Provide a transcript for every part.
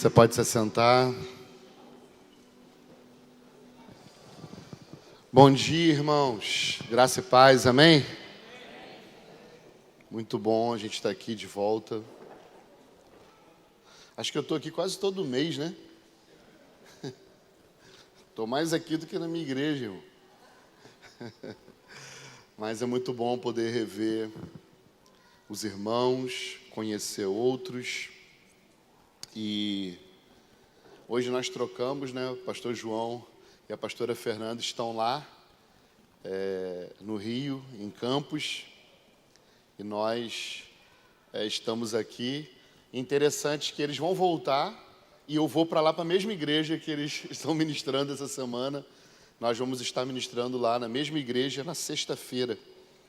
Você pode se assentar. Bom dia, irmãos. Graça e paz, amém? Muito bom a gente estar aqui de volta. Acho que eu estou aqui quase todo mês, né? Estou mais aqui do que na minha igreja, irmão. Mas é muito bom poder rever os irmãos, conhecer outros. E hoje nós trocamos, né? O pastor João e a pastora Fernanda estão lá, no Rio, em Campos. E nós estamos aqui. Interessante que eles vão voltar e eu vou para lá, para a mesma igreja que eles estão ministrando essa semana. Nós vamos estar ministrando lá na mesma igreja na sexta-feira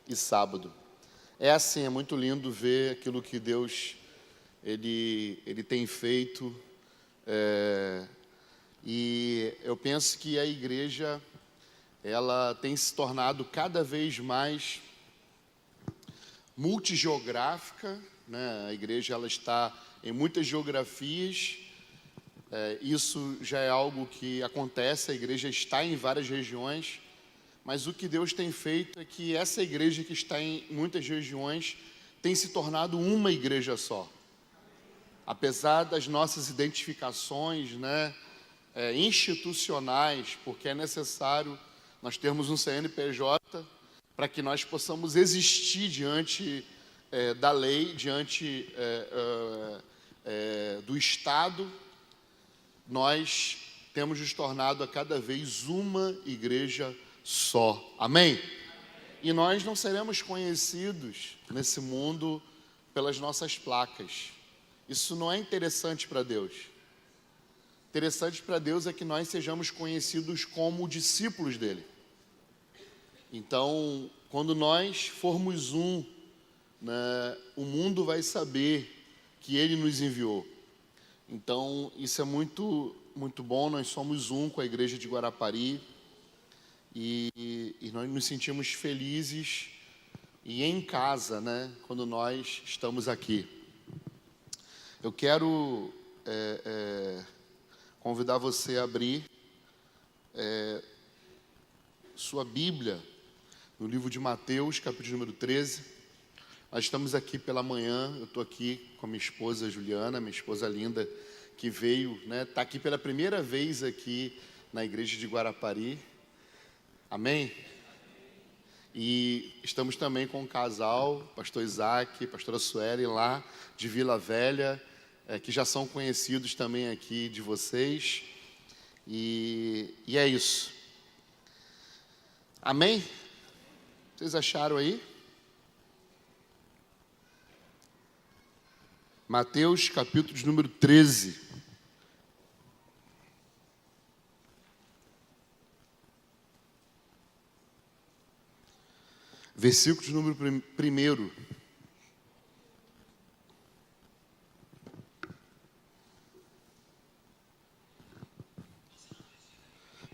e sábado. É assim, é muito lindo ver aquilo que Deus ele tem feito. E eu penso que a igreja ela tem se tornado cada vez mais multigeográfica, né? A igreja ela está em muitas geografias. Isso já é algo que acontece, a igreja está em várias regiões, mas o que Deus tem feito é que essa igreja que está em muitas regiões tem se tornado uma igreja só. Apesar das nossas identificações, né, institucionais, porque é necessário nós termos um CNPJ para que nós possamos existir diante da lei, diante do Estado. Nós temos nos tornado a cada vez uma igreja só. Amém? E nós não seremos conhecidos nesse mundo pelas nossas placas. Isso não é interessante para Deus. Interessante para Deus é que nós sejamos conhecidos como discípulos dele. Então, quando nós formos né, o mundo vai saber que ele nos enviou. Então, isso é muito, muito bom. Nós somos com a igreja de Guarapari e nós nos sentimos felizes e em casa, né, quando nós estamos aqui. Eu quero convidar você a abrir sua Bíblia no livro de Mateus, capítulo número 13. Nós estamos aqui pela manhã, eu estou aqui com a minha esposa Juliana, minha esposa linda, que veio, né, está aqui pela primeira vez aqui na igreja de Guarapari. Amém? E estamos também com um casal, pastor Isaac, pastora Sueli, lá de Vila Velha, que já são conhecidos também aqui de vocês. E é isso. Amém? Vocês acharam aí? Mateus, capítulo de número 13. Versículo de número 1.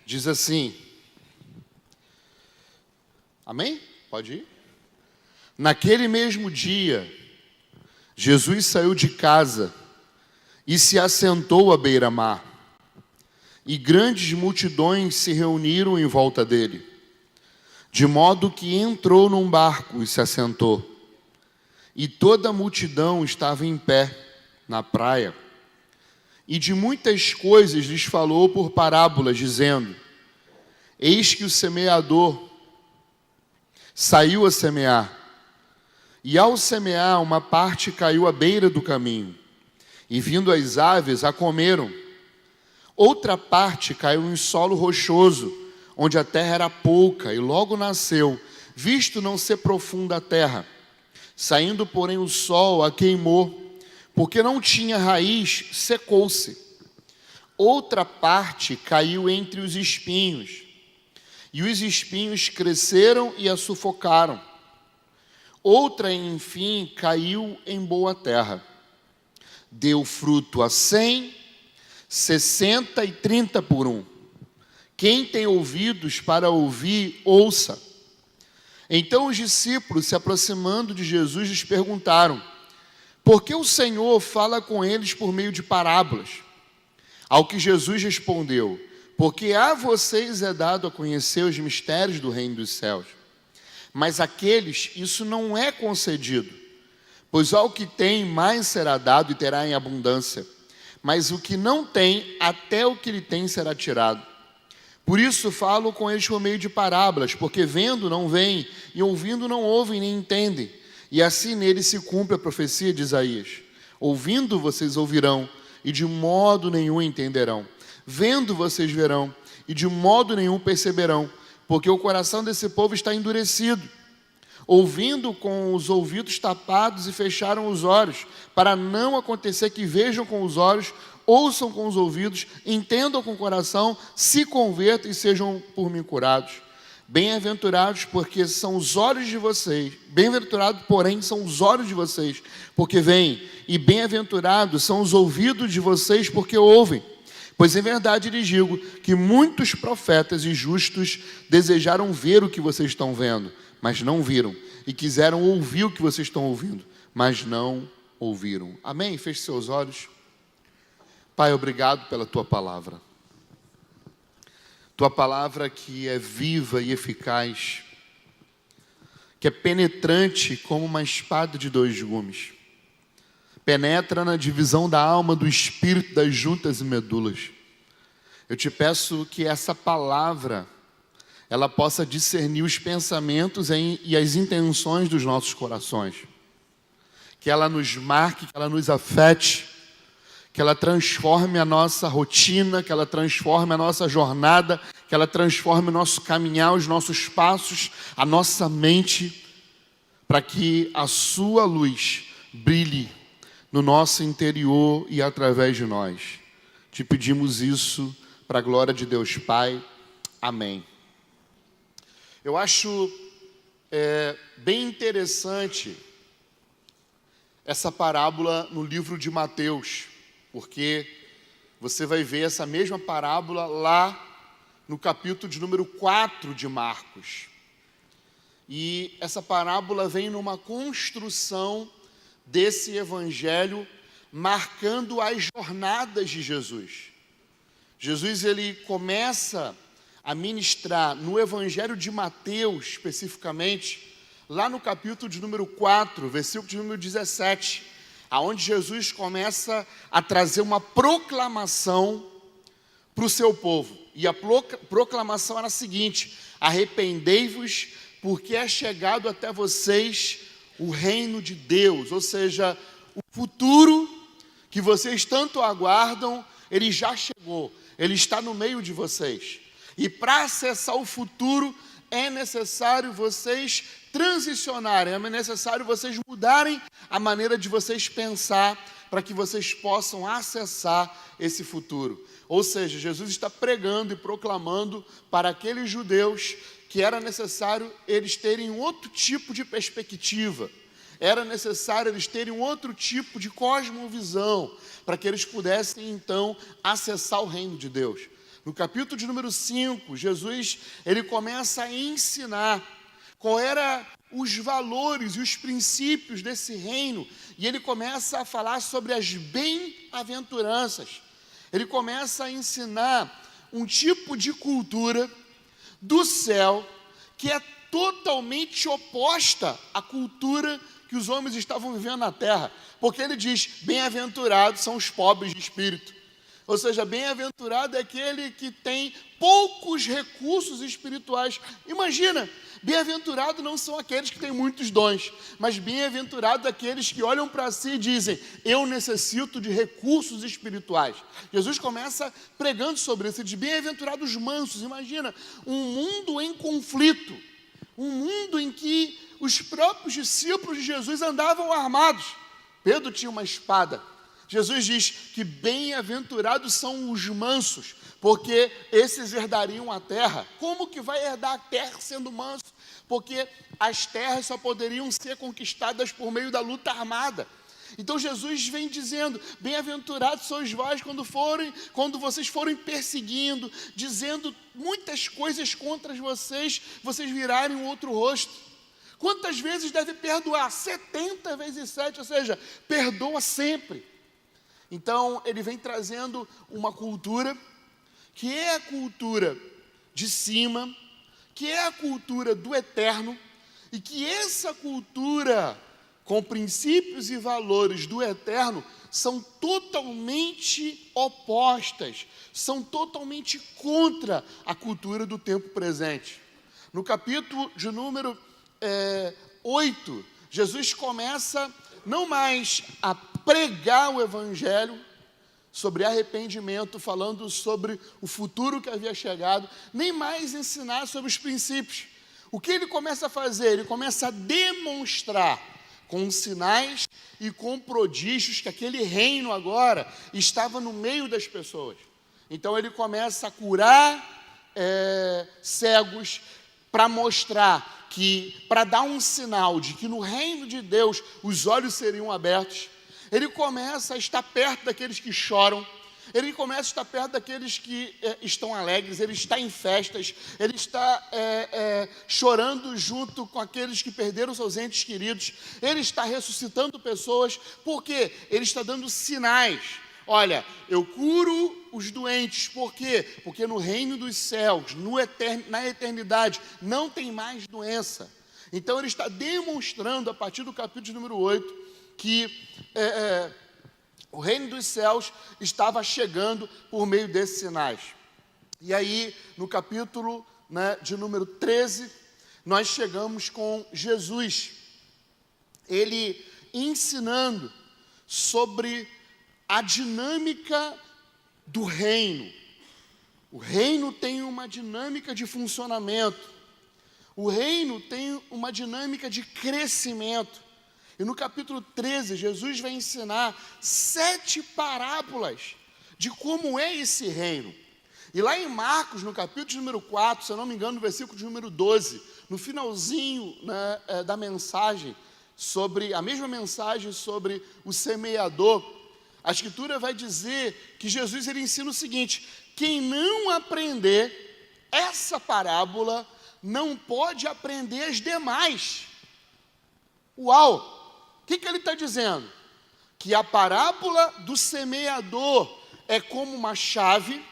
Diz assim. Amém? Pode ir? Naquele mesmo dia, Jesus saiu de casa e se assentou à beira-mar. E grandes multidões se reuniram em volta dele, de modo que entrou num barco e se assentou. E toda a multidão estava em pé na praia. E de muitas coisas lhes falou por parábolas, dizendo: Eis que o semeador saiu a semear. E ao semear, uma parte caiu à beira do caminho, e vindo as aves, a comeram. Outra parte caiu em solo rochoso, onde a terra era pouca, e logo nasceu, visto não ser profunda a terra. Saindo, porém, o sol a queimou, porque não tinha raiz, secou-se. Outra parte caiu entre os espinhos, e os espinhos cresceram e a sufocaram. Outra, enfim, caiu em boa terra. Deu fruto a 100, 60 e 30 por um. Quem tem ouvidos para ouvir, ouça. Então os discípulos, se aproximando de Jesus, lhes perguntaram: por que o Senhor fala com eles por meio de parábolas? Ao que Jesus respondeu: porque a vocês é dado a conhecer os mistérios do reino dos céus, mas àqueles isso não é concedido, pois ao que tem mais será dado e terá em abundância, mas o que não tem, até o que lhe tem será tirado. Por isso falo com eles por meio de parábolas, porque vendo não veem, e ouvindo não ouvem nem entendem. E assim nele se cumpre a profecia de Isaías: ouvindo vocês ouvirão, e de modo nenhum entenderão. Vendo vocês verão, e de modo nenhum perceberão, porque o coração desse povo está endurecido. Ouvindo com os ouvidos tapados e fecharam os olhos, para não acontecer que vejam com os olhos, ouçam com os ouvidos, entendam com o coração, se convertam e sejam por mim curados. Bem-aventurados, porque são os olhos de vocês, bem-aventurados, porém, são os olhos de vocês, porque veem, e bem-aventurados são os ouvidos de vocês, porque ouvem. Pois em verdade lhes digo que muitos profetas e justos desejaram ver o que vocês estão vendo, mas não viram, e quiseram ouvir o que vocês estão ouvindo, mas não ouviram. Amém? Feche seus olhos. Pai, obrigado pela Tua palavra. Tua palavra que é viva e eficaz, que é penetrante como uma espada de 2 gumes. Penetra na divisão da alma, do espírito, das juntas e medulas. Eu te peço que essa palavra, ela possa discernir os pensamentos e as intenções dos nossos corações. Que ela nos marque, que ela nos afete, que ela transforme a nossa rotina, que ela transforme a nossa jornada, que ela transforme o nosso caminhar, os nossos passos, a nossa mente, para que a sua luz brilhe no nosso interior e através de nós. Te pedimos isso para a glória de Deus Pai. Amém. Eu acho bem interessante essa parábola no livro de Mateus, porque você vai ver essa mesma parábola lá no capítulo de número 4 de Marcos. E essa parábola vem numa construção desse evangelho, marcando as jornadas de Jesus. Jesus, ele começa a ministrar no evangelho de Mateus, especificamente, lá no capítulo de número 4, versículo de número 17, aonde Jesus começa a trazer uma proclamação para o seu povo. E a proclamação era a seguinte: arrependei-vos, porque é chegado até vocês o reino de Deus. Ou seja, o futuro que vocês tanto aguardam, ele já chegou, ele está no meio de vocês. E para acessar o futuro, é necessário vocês transicionarem, é necessário vocês mudarem a maneira de vocês pensar, para que vocês possam acessar esse futuro. Ou seja, Jesus está pregando e proclamando para aqueles judeus que era necessário eles terem um outro tipo de perspectiva, era necessário eles terem um outro tipo de cosmovisão, para que eles pudessem então acessar o reino de Deus. No capítulo de número 5, Jesus, ele começa a ensinar qual era os valores e os princípios desse reino, e ele começa a falar sobre as bem-aventuranças. Ele começa a ensinar um tipo de cultura do céu que é totalmente oposta à cultura que os homens estavam vivendo na terra, porque ele diz: bem-aventurados são os pobres de espírito. Ou seja, bem-aventurado é aquele que tem poucos recursos espirituais. Imagina, bem-aventurado não são aqueles que têm muitos dons, mas bem-aventurado aqueles que olham para si e dizem: eu necessito de recursos espirituais. Jesus começa pregando sobre isso, de bem-aventurados mansos. Imagina, um mundo em conflito, um mundo em que os próprios discípulos de Jesus andavam armados. Pedro tinha uma espada. Jesus diz que bem-aventurados são os mansos, porque esses herdariam a terra. Como que vai herdar a terra sendo manso? Porque as terras só poderiam ser conquistadas por meio da luta armada. Então Jesus vem dizendo: bem-aventurados sois vós quando vocês forem perseguindo, dizendo muitas coisas contra vocês virarem um outro rosto. Quantas vezes deve perdoar? 70 vezes 7, ou seja, perdoa sempre. Então, ele vem trazendo uma cultura, que é a cultura de cima, que é a cultura do eterno, e que essa cultura, com princípios e valores do eterno, são totalmente opostas, são totalmente contra a cultura do tempo presente. No capítulo de número 8, Jesus começa não mais a pregar o evangelho sobre arrependimento, falando sobre o futuro que havia chegado, nem mais ensinar sobre os princípios. O que ele começa a fazer? Ele começa a demonstrar com sinais e com prodígios que aquele reino agora estava no meio das pessoas. Então ele começa a curar cegos, para mostrar que, para dar um sinal de que no reino de Deus os olhos seriam abertos. Ele começa a estar perto daqueles que choram, ele começa a estar perto daqueles que estão alegres, ele está em festas, ele está chorando junto com aqueles que perderam seus entes queridos, ele está ressuscitando pessoas, porque ele está dando sinais. Olha, eu curo os doentes, por quê? Porque no reino dos céus, na eternidade, não tem mais doença. Então ele está demonstrando, a partir do capítulo número 8, que o reino dos céus estava chegando por meio desses sinais. E aí, no capítulo de número 13, nós chegamos com Jesus, ele ensinando sobre a dinâmica do reino. O reino tem uma dinâmica de funcionamento, o reino tem uma dinâmica de crescimento. E no capítulo 13, Jesus vai ensinar 7 parábolas de como é esse reino. E lá em Marcos, no capítulo número 4, se eu não me engano, no versículo de número 12, no finalzinho da mensagem, sobre a mesma mensagem sobre o semeador, a Escritura vai dizer que Jesus ele ensina o seguinte: quem não aprender essa parábola, não pode aprender as demais. Uau! O que ele está dizendo? Que a parábola do semeador é como uma chave,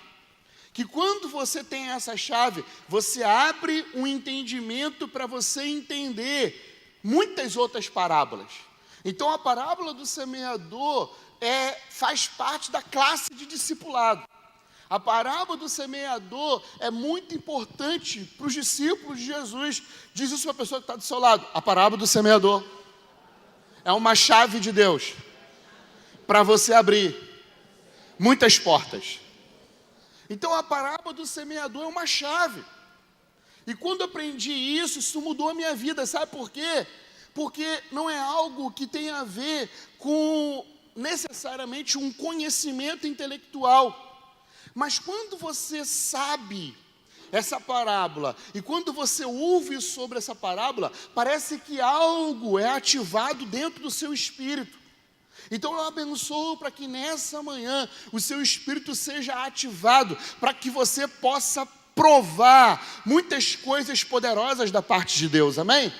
que quando você tem essa chave, você abre um entendimento para você entender muitas outras parábolas. Então a parábola do semeador faz parte da classe de discipulado. A parábola do semeador é muito importante para os discípulos de Jesus. Diz isso para a pessoa que está do seu lado: a parábola do semeador é uma chave de Deus para você abrir muitas portas. Então a parábola do semeador é uma chave. E quando eu aprendi isso, isso mudou a minha vida. Sabe por quê? Porque não é algo que tem a ver com necessariamente um conhecimento intelectual. Mas quando você sabe essa parábola, e quando você ouve sobre essa parábola, parece que algo é ativado dentro do seu espírito. Então eu abençoo para que nessa manhã o seu espírito seja ativado, para que você possa provar muitas coisas poderosas da parte de Deus, amém?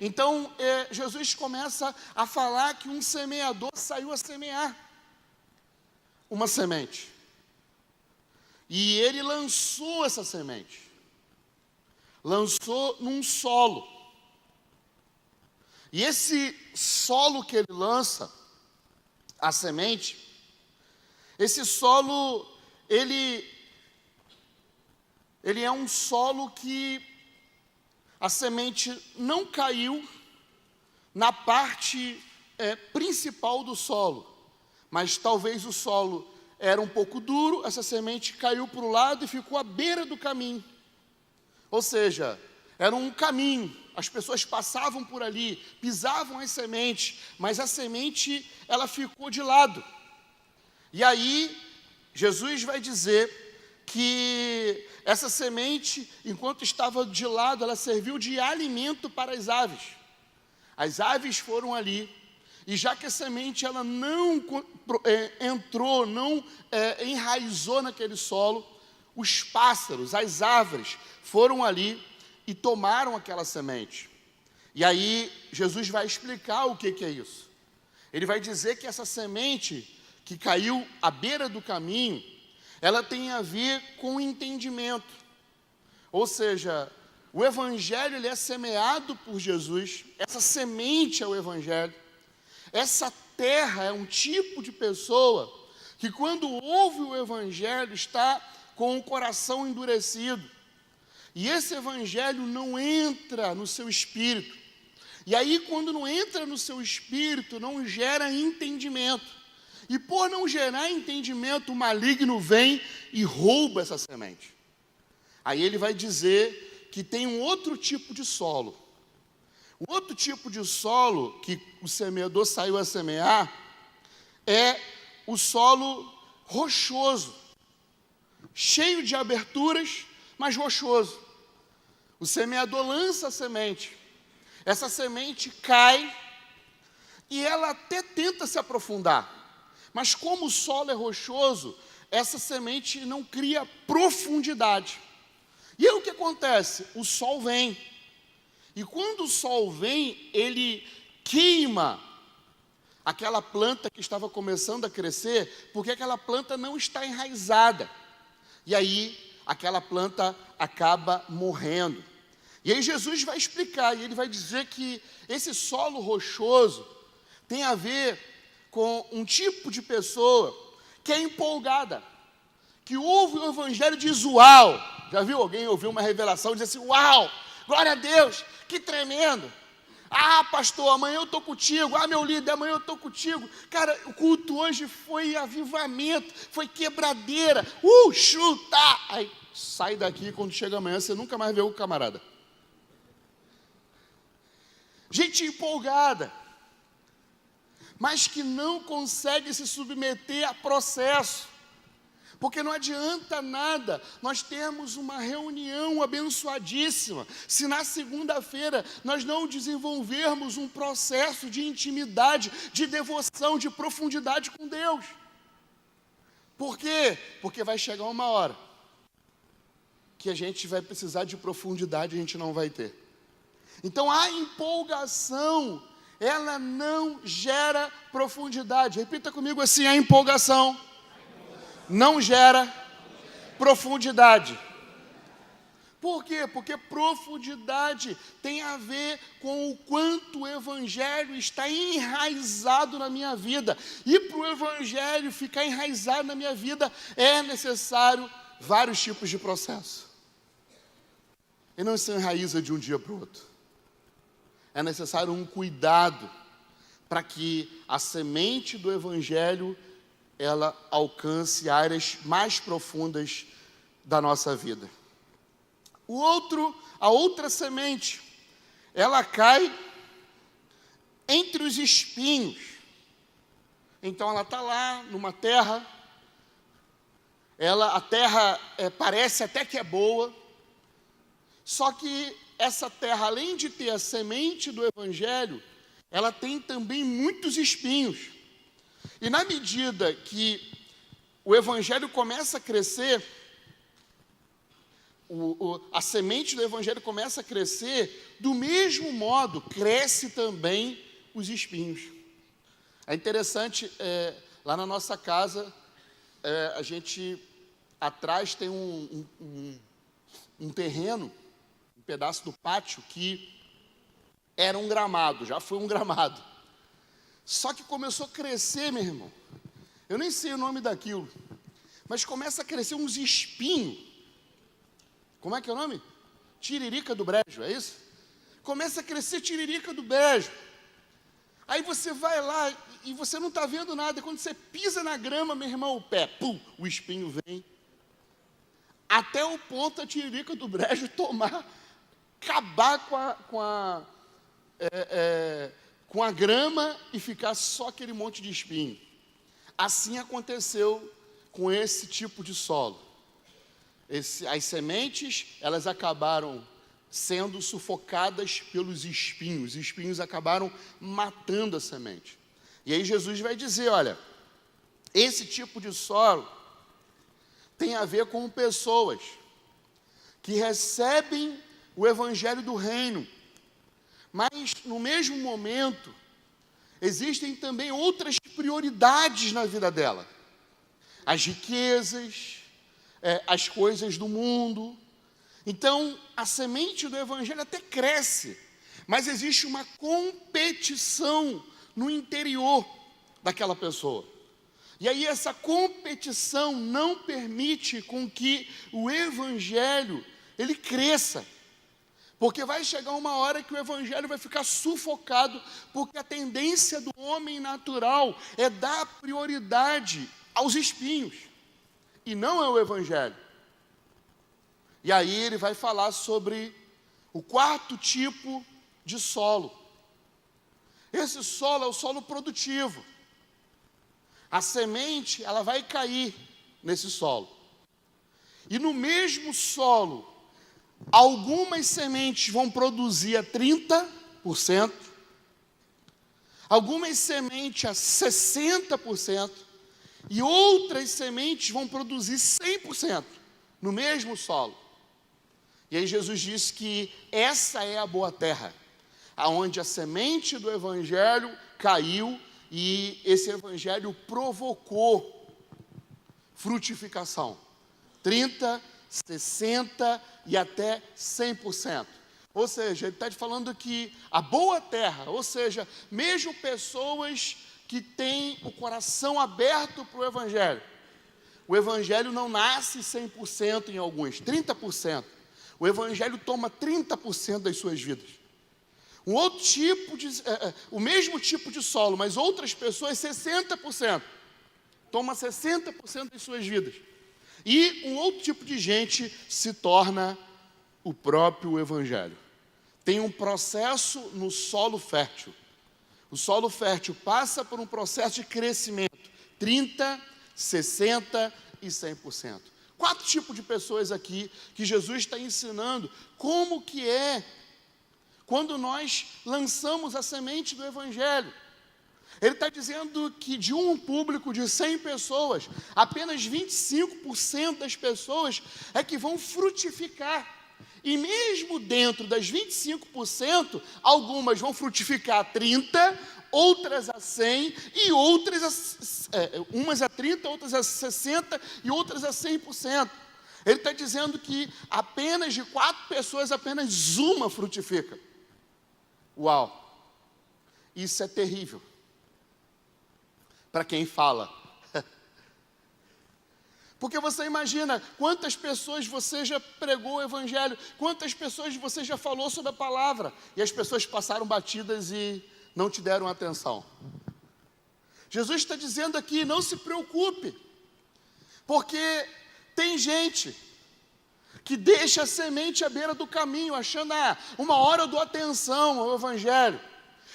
Então Jesus começa a falar que um semeador saiu a semear uma semente. E ele lançou essa semente. Lançou num solo. E esse solo que ele lança, a semente, esse solo, ele é um solo que a semente não caiu na parte principal do solo, mas talvez o solo era um pouco duro, essa semente caiu para o lado e ficou à beira do caminho. Ou seja, era um caminho, as pessoas passavam por ali, pisavam as sementes, mas a semente, ela ficou de lado. E aí, Jesus vai dizer que essa semente, enquanto estava de lado, ela serviu de alimento para as aves. As aves foram ali, e já que a semente ela não entrou, não enraizou naquele solo, os pássaros, as aves, foram ali e tomaram aquela semente. E aí Jesus vai explicar o que é isso. Ele vai dizer que essa semente que caiu à beira do caminho, ela tem a ver com o entendimento. Ou seja, o Evangelho ele é semeado por Jesus, essa semente é o Evangelho. Essa terra é um tipo de pessoa que quando ouve o Evangelho está com o coração endurecido. E esse Evangelho não entra no seu espírito. E aí quando não entra no seu espírito, não gera entendimento. E por não gerar entendimento, o maligno vem e rouba essa semente. Aí ele vai dizer que tem um outro tipo de solo. O outro tipo de solo que o semeador saiu a semear é o solo rochoso, cheio de aberturas, mas rochoso. O semeador lança a semente. Essa semente cai e ela até tenta se aprofundar. Mas como o solo é rochoso, essa semente não cria profundidade. E aí o que acontece? O sol vem. E quando o sol vem, ele queima aquela planta que estava começando a crescer, porque aquela planta não está enraizada. E aí, aquela planta acaba morrendo. E aí Jesus vai explicar, e ele vai dizer que esse solo rochoso tem a ver com um tipo de pessoa que é empolgada, que ouve o Evangelho e diz, uau! Já viu alguém ouvir uma revelação e dizer assim, uau! Glória a Deus, que tremendo! Ah, pastor, amanhã eu estou contigo. Ah, meu líder, amanhã eu estou contigo. Cara, o culto hoje foi avivamento, foi quebradeira. Chuta! Aí sai daqui, quando chega amanhã, você nunca mais vê o camarada. Gente empolgada, mas que não consegue se submeter a processo. Porque não adianta nada nós termos uma reunião abençoadíssima, se na segunda-feira nós não desenvolvermos um processo de intimidade, de devoção, de profundidade com Deus. Por quê? Porque vai chegar uma hora que a gente vai precisar de profundidade e a gente não vai ter. Então a empolgação, ela não gera profundidade. Repita comigo assim, a empolgação não gera profundidade. Por quê? Porque profundidade tem a ver com o quanto o Evangelho está enraizado na minha vida. E para o Evangelho ficar enraizado na minha vida, é necessário vários tipos de processo. Ele não se enraiza de um dia para o outro. É necessário um cuidado para que a semente do Evangelho ela alcance áreas mais profundas da nossa vida. A outra semente, ela cai entre os espinhos. Então ela está lá numa terra, a terra parece até que é boa, só que essa terra, além de ter a semente do Evangelho, ela tem também muitos espinhos. E na medida que o Evangelho começa a crescer, a semente do Evangelho começa a crescer, do mesmo modo, cresce também os espinhos. É interessante, lá na nossa casa, a gente, atrás tem um terreno, um pedaço do pátio, que era um gramado, já foi um gramado. Só que começou a crescer, meu irmão. Eu nem sei o nome daquilo. Mas começa a crescer uns espinhos. Como é que é o nome? Tiririca do brejo, é isso? Começa a crescer tiririca do brejo. Aí você vai lá e você não está vendo nada. Quando você pisa na grama, meu irmão, o pé, pum, o espinho vem. Até o ponto a tiririca do brejo acabar com a grama e ficar só aquele monte de espinho. Assim aconteceu com esse tipo de solo. As sementes, elas acabaram sendo sufocadas pelos espinhos. Os espinhos acabaram matando a semente. E aí Jesus vai dizer, olha, esse tipo de solo tem a ver com pessoas que recebem o Evangelho do Reino, mas no mesmo momento, existem também outras prioridades na vida dela. As riquezas, as coisas do mundo. Então, a semente do Evangelho até cresce, mas existe uma competição no interior daquela pessoa. E aí essa competição não permite com que o Evangelho, ele cresça. Porque vai chegar uma hora que o Evangelho vai ficar sufocado, porque a tendência do homem natural é dar prioridade aos espinhos, e não é o Evangelho. E aí ele vai falar sobre o quarto tipo de solo. Esse solo é o solo produtivo. A semente, ela vai cair nesse solo. E no mesmo solo, algumas sementes vão produzir a 30%, algumas sementes a 60%, e outras sementes vão produzir 100% no mesmo solo. E aí Jesus disse que essa é a boa terra, aonde a semente do Evangelho caiu e esse Evangelho provocou frutificação. 30%, 60% e até 100%. Ou seja, ele está falando que a boa terra, ou seja, mesmo pessoas que têm o coração aberto para o Evangelho não nasce 100% em alguns, 30%. O Evangelho toma 30% das suas vidas. Um outro tipo o mesmo tipo de solo, mas outras pessoas 60%. Toma 60% das suas vidas. E um outro tipo de gente se torna o próprio Evangelho. Tem um processo no solo fértil. O solo fértil passa por um processo de crescimento, 30%, 60% e 100%. 4 tipos de pessoas aqui que Jesus está ensinando como que é quando nós lançamos a semente do Evangelho. Ele está dizendo que de um público de 100 pessoas, apenas 25% das pessoas é que vão frutificar. E mesmo dentro das 25%, algumas vão frutificar 30%, outras a 100%, e outras umas a 30%, outras a 60% e outras a 100%. Ele está dizendo que apenas de 4 pessoas, apenas uma frutifica. Uau! Isso é terrível para quem fala. Porque você imagina quantas pessoas você já pregou o Evangelho, quantas pessoas você já falou sobre a palavra, e as pessoas passaram batidas e não te deram atenção. Jesus está dizendo aqui, não se preocupe, porque tem gente que deixa a semente à beira do caminho, achando, uma hora eu dou atenção ao Evangelho.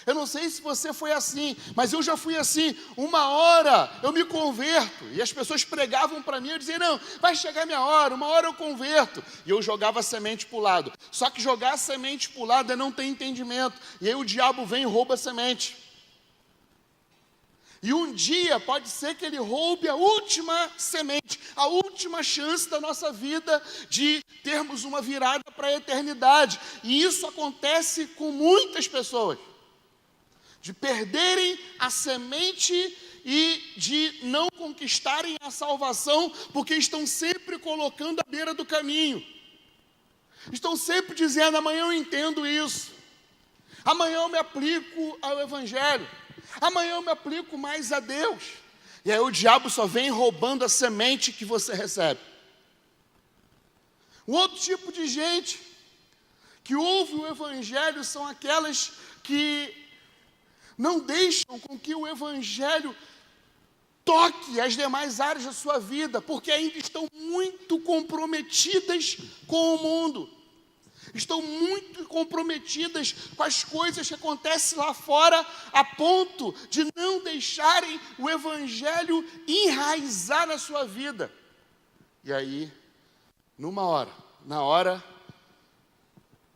Eu não sei se você foi assim, mas eu já fui assim. Uma hora eu me converto, e as pessoas pregavam para mim, eu dizia, não, vai chegar minha hora, uma hora eu converto. E eu jogava a semente para o lado. Só que jogar a semente para o lado é não ter entendimento. E aí o diabo vem e rouba a semente. E um dia pode ser que ele roube a última semente, a última chance da nossa vida de termos uma virada para a eternidade. E isso acontece com muitas pessoas. De perderem a semente e de não conquistarem a salvação, porque estão sempre colocando à beira do caminho. Estão sempre dizendo, amanhã eu entendo isso. Amanhã eu me aplico ao Evangelho. Amanhã eu me aplico mais a Deus. E aí o diabo só vem roubando a semente que você recebe. Um outro tipo de gente que ouve o Evangelho são aquelas que não deixam com que o Evangelho toque as demais áreas da sua vida, porque ainda estão muito comprometidas com o mundo. Estão muito comprometidas com as coisas que acontecem lá fora, a ponto de não deixarem o Evangelho enraizar na sua vida. E aí, na hora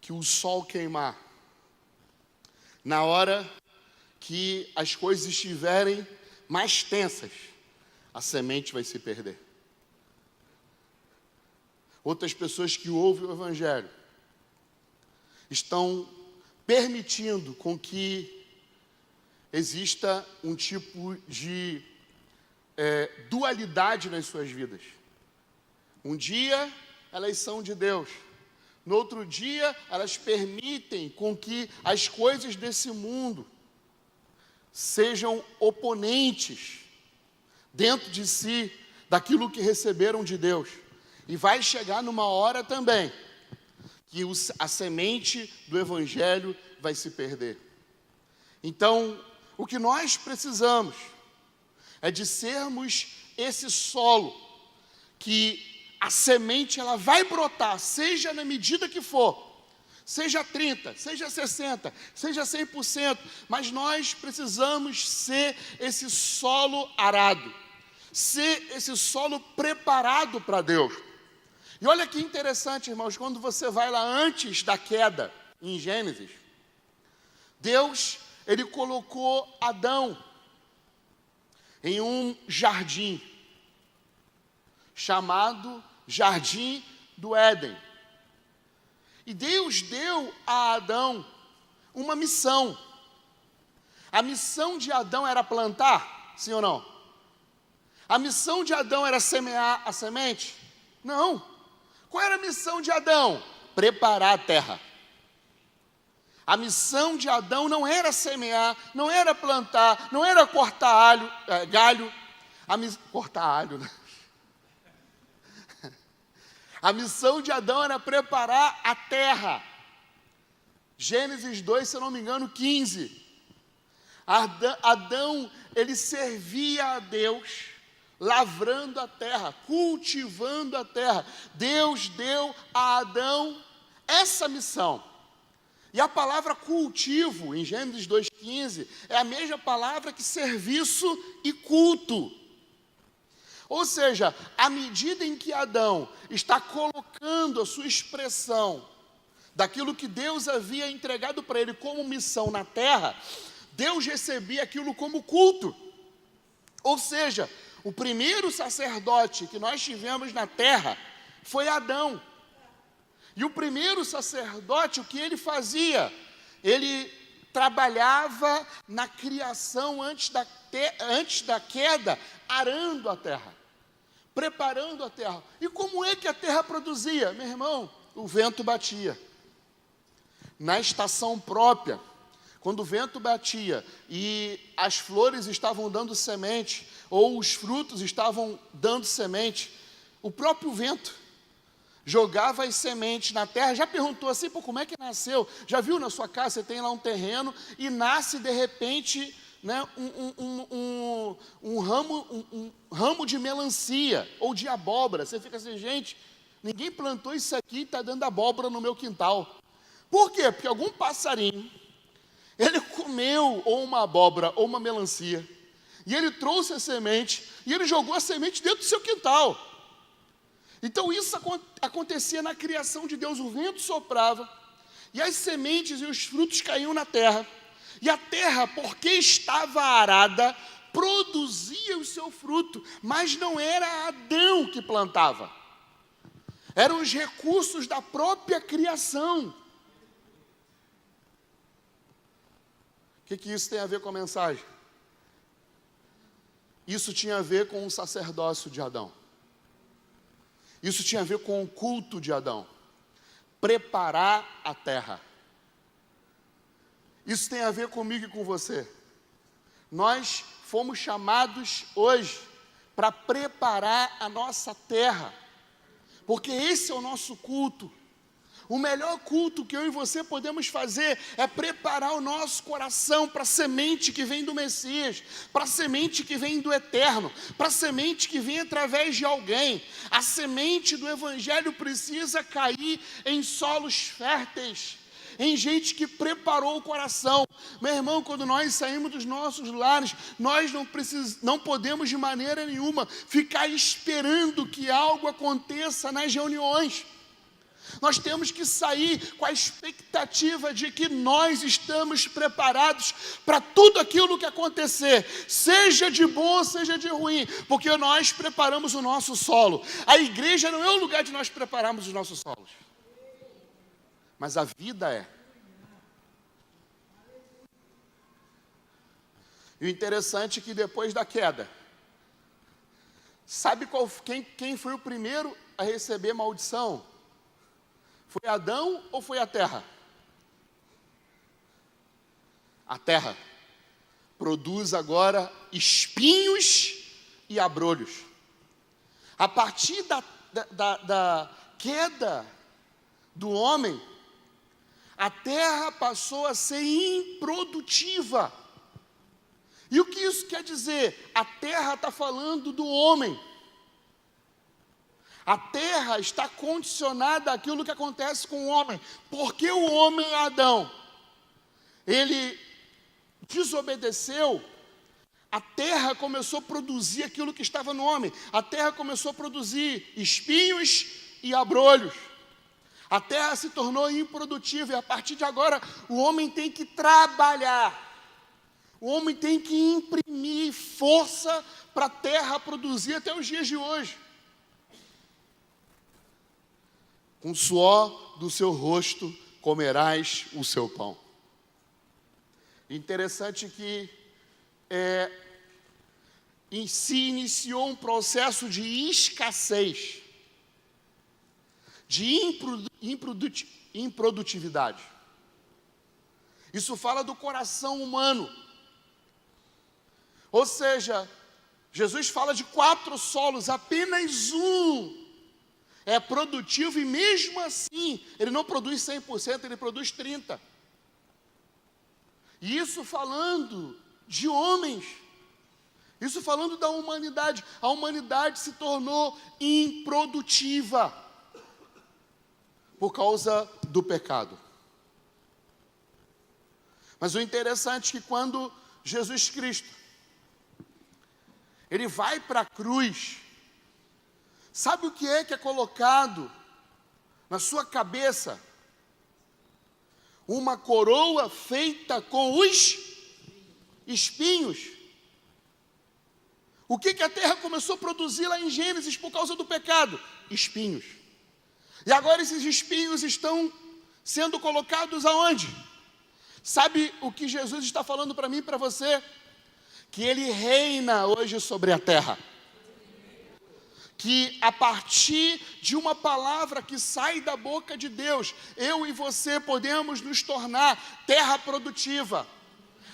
que o sol queimar, na hora que as coisas estiverem mais tensas, a semente vai se perder. Outras pessoas que ouvem o Evangelho estão permitindo com que exista um tipo de dualidade nas suas vidas. Um dia elas são de Deus, no outro dia elas permitem com que as coisas desse mundo sejam oponentes dentro de si daquilo que receberam de Deus. E vai chegar numa hora também que a semente do Evangelho vai se perder. Então, o que nós precisamos é de sermos esse solo que a semente ela vai brotar, seja na medida que for, seja 30, seja 60, seja 100%, mas nós precisamos ser esse solo arado, ser esse solo preparado para Deus. E olha que interessante, irmãos, quando você vai lá antes da queda, em Gênesis, Deus, Ele colocou Adão em um jardim, chamado Jardim do Éden. E Deus deu a Adão uma missão. A missão de Adão era plantar, sim ou não? A missão de Adão era semear a semente? Não. Qual era a missão de Adão? Preparar a terra. A missão de Adão não era semear, não era plantar, não era cortar galho. Cortar alho, né? A missão de Adão era preparar a terra. Gênesis 2, se eu não me engano, 15. Adão, ele servia a Deus, lavrando a terra, cultivando a terra. Deus deu a Adão essa missão. E a palavra cultivo, em Gênesis 2,15, é a mesma palavra que serviço e culto. Ou seja, à medida em que Adão está colocando a sua expressão daquilo que Deus havia entregado para ele como missão na terra, Deus recebia aquilo como culto. Ou seja, o primeiro sacerdote que nós tivemos na terra foi Adão. E o primeiro sacerdote, o que ele fazia? Ele trabalhava na criação antes da queda, arando a terra, preparando a terra. E como é que a terra produzia? Meu irmão, o vento batia. Na estação própria, quando o vento batia e as flores estavam dando semente, ou os frutos estavam dando semente, o próprio vento jogava as sementes na terra. Já perguntou assim, pô, como é que nasceu? Já viu na sua casa, você tem lá um terreno e nasce de repente, né, um ramo de melancia ou de abóbora. Você fica assim, gente, ninguém plantou isso aqui e está dando abóbora no meu quintal. Por quê? Porque algum passarinho, ele comeu ou uma abóbora ou uma melancia, e ele trouxe a semente, e ele jogou a semente dentro do seu quintal. Então isso acontecia na criação de Deus. O vento soprava, e as sementes e os frutos caíam na terra. E a terra, porque estava arada, produzia o seu fruto. Mas não era Adão que plantava. Eram os recursos da própria criação. O que isso tem a ver com a mensagem? Isso tinha a ver com o sacerdócio de Adão. Isso tinha a ver com o culto de Adão. Preparar a terra. Isso tem a ver comigo e com você. Nós fomos chamados hoje para preparar a nossa terra. Porque esse é o nosso culto. O melhor culto que eu e você podemos fazer é preparar o nosso coração para a semente que vem do Messias, para a semente que vem do Eterno, para a semente que vem através de alguém. A semente do Evangelho precisa cair em solos férteis, em gente que preparou o coração. Meu irmão, quando nós saímos dos nossos lares, nós não podemos de maneira nenhuma ficar esperando que algo aconteça nas reuniões. Nós temos que sair com a expectativa de que nós estamos preparados para tudo aquilo que acontecer, seja de bom, seja de ruim, porque nós preparamos o nosso solo. A igreja não é o lugar de nós prepararmos os nossos solos, mas a vida é. E o interessante é que depois da queda, sabe quem foi o primeiro a receber maldição? Foi Adão ou foi a terra? A terra produz agora espinhos e abrolhos. A partir da queda do homem, a terra passou a ser improdutiva. E o que isso quer dizer? A terra está falando do homem. A terra está condicionada àquilo que acontece com o homem. Porque o homem Adão, ele desobedeceu, a terra começou a produzir aquilo que estava no homem. A terra começou a produzir espinhos e abrolhos. A terra se tornou improdutiva e a partir de agora o homem tem que trabalhar. O homem tem que imprimir força para a terra produzir até os dias de hoje. Com o suor do seu rosto comerás o seu pão. Interessante que se iniciou um processo de escassez, de improdutividade. Isso fala do coração humano. Ou seja, Jesus fala de 4 solos, apenas um é produtivo e mesmo assim, ele não produz 100%, ele produz 30%. E isso falando de homens, isso falando da humanidade. A humanidade se tornou improdutiva por causa do pecado. Mas o interessante é que quando Jesus Cristo ele vai para a cruz, sabe o que é colocado na sua cabeça? Uma coroa feita com os espinhos. O que a terra começou a produzir lá em Gênesis por causa do pecado? Espinhos. E agora esses espinhos estão sendo colocados aonde? Sabe o que Jesus está falando para mim e para você? Que Ele reina hoje sobre a terra. Que a partir de uma palavra que sai da boca de Deus, eu e você podemos nos tornar terra produtiva.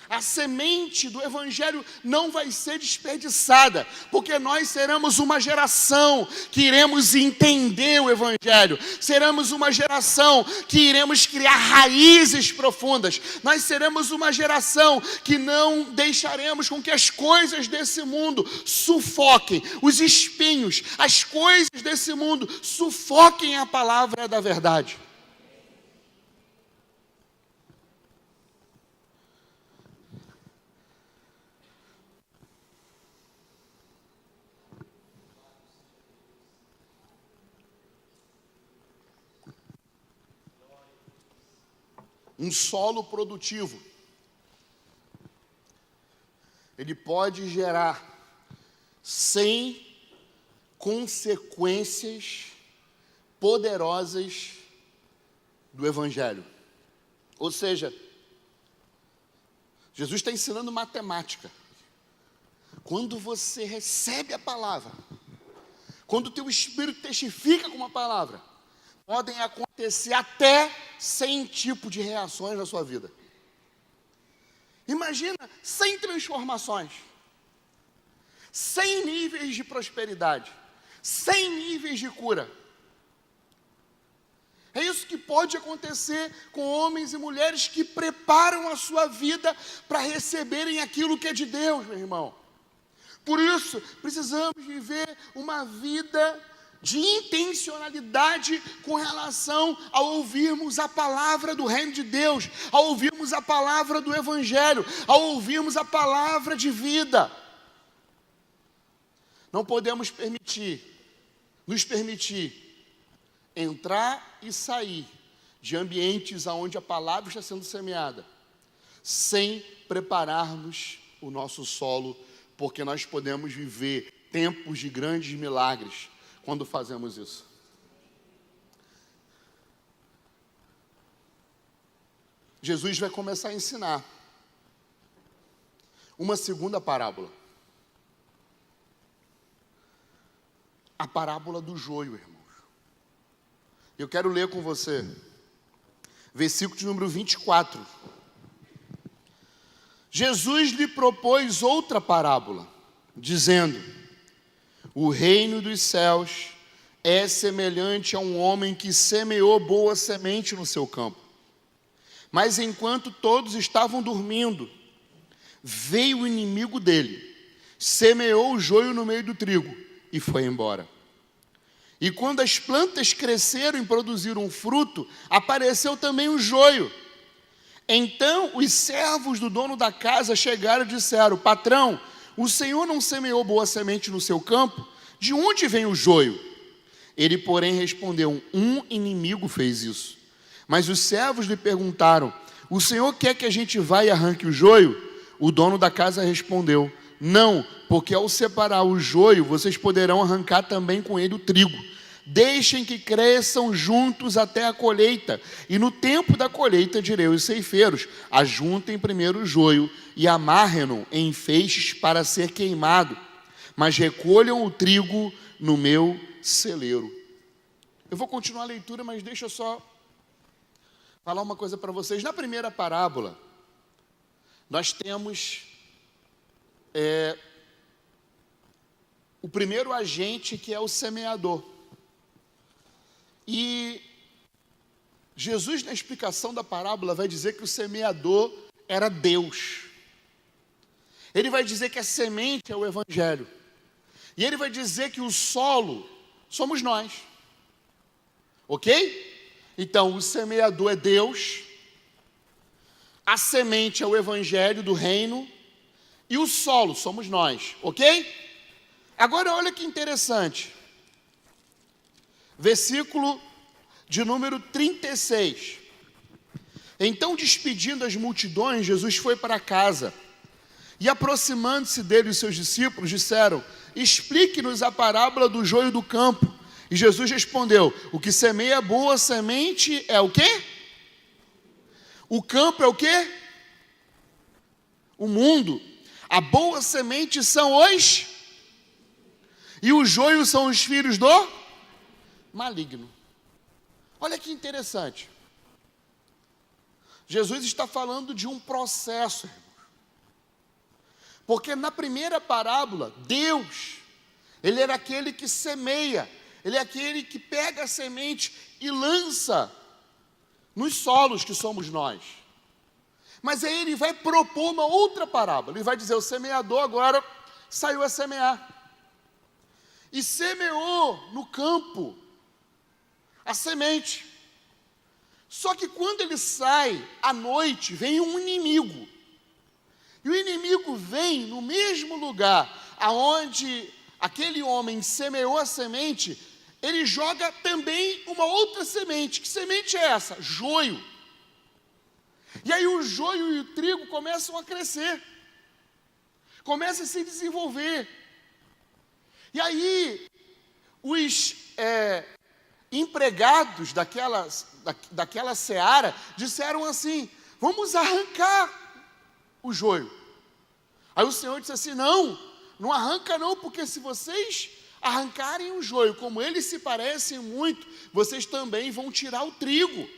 A semente do Evangelho não vai ser desperdiçada, porque nós seremos uma geração que iremos entender o Evangelho, seremos uma geração que iremos criar raízes profundas, nós seremos uma geração que não deixaremos com que as coisas desse mundo sufoquem, os espinhos, as coisas desse mundo sufoquem a palavra da verdade. Um solo produtivo, ele pode gerar sem consequências poderosas do Evangelho. Ou seja, Jesus está ensinando matemática. Quando você recebe a palavra, quando o teu espírito testifica com uma palavra, podem acontecer até 100 tipos de reações na sua vida. Imagina 100 transformações, 100 níveis de prosperidade, 100 níveis de cura. É isso que pode acontecer com homens e mulheres que preparam a sua vida para receberem aquilo que é de Deus, meu irmão. Por isso, precisamos viver uma vida de intencionalidade com relação a ouvirmos a palavra do reino de Deus, a ouvirmos a palavra do Evangelho, a ouvirmos a palavra de vida. Não podemos nos permitir entrar e sair de ambientes onde a palavra está sendo semeada, sem prepararmos o nosso solo, porque nós podemos viver tempos de grandes milagres quando fazemos isso. Jesus vai começar a ensinar uma segunda parábola. A parábola do joio, irmãos. Eu quero ler com você, versículo de número 24. Jesus lhe propôs outra parábola, dizendo: o reino dos céus é semelhante a um homem que semeou boa semente no seu campo. Mas enquanto todos estavam dormindo, veio o inimigo dele, semeou o joio no meio do trigo e foi embora. E quando as plantas cresceram e produziram fruto, apareceu também o joio. Então os servos do dono da casa chegaram e disseram: patrão, o senhor não semeou boa semente no seu campo? De onde vem o joio? Ele, porém, respondeu: um inimigo fez isso. Mas os servos lhe perguntaram: o senhor quer que a gente vá e arranque o joio? O dono da casa respondeu: não, porque ao separar o joio, vocês poderão arrancar também com ele o trigo. Deixem que cresçam juntos até a colheita, e no tempo da colheita direi aos ceifeiros: ajuntem primeiro o joio e amarrem-no em feixes para ser queimado, mas recolham o trigo no meu celeiro. Eu vou continuar a leitura, mas deixa eu só falar uma coisa para vocês. Na primeira parábola, nós temos o primeiro agente, que é o semeador. E Jesus, na explicação da parábola, vai dizer que o semeador era Deus. Ele vai dizer que a semente é o Evangelho. E ele vai dizer que o solo somos nós. Ok? Então, o semeador é Deus, a semente é o Evangelho do reino, e o solo somos nós. Ok? Agora, olha que interessante. Versículo de número 36. Então, despedindo as multidões, Jesus foi para casa. E aproximando-se dele os seus discípulos, disseram: explique-nos a parábola do joio do campo. E Jesus respondeu: o que semeia boa semente é o quê? O campo é o quê? O mundo. A boa semente são os... e o joio são os filhos do maligno. Olha que interessante. Jesus está falando de um processo, irmãos. Porque na primeira parábola, Deus, Ele era aquele que semeia, Ele é aquele que pega a semente e lança nos solos que somos nós. Mas aí Ele vai propor uma outra parábola. Ele vai dizer: o semeador agora saiu a semear. E semeou no campo a semente. Só que quando ele sai, à noite, vem um inimigo. E o inimigo vem no mesmo lugar aonde aquele homem semeou a semente, ele joga também uma outra semente. Que semente é essa? Joio. E aí o joio e o trigo começam a crescer, começam a se desenvolver. E aí os empregados daquela seara disseram assim: vamos arrancar o joio. Aí o Senhor disse assim: não arranca não, porque se vocês arrancarem o joio, como eles se parecem muito, vocês também vão tirar o trigo.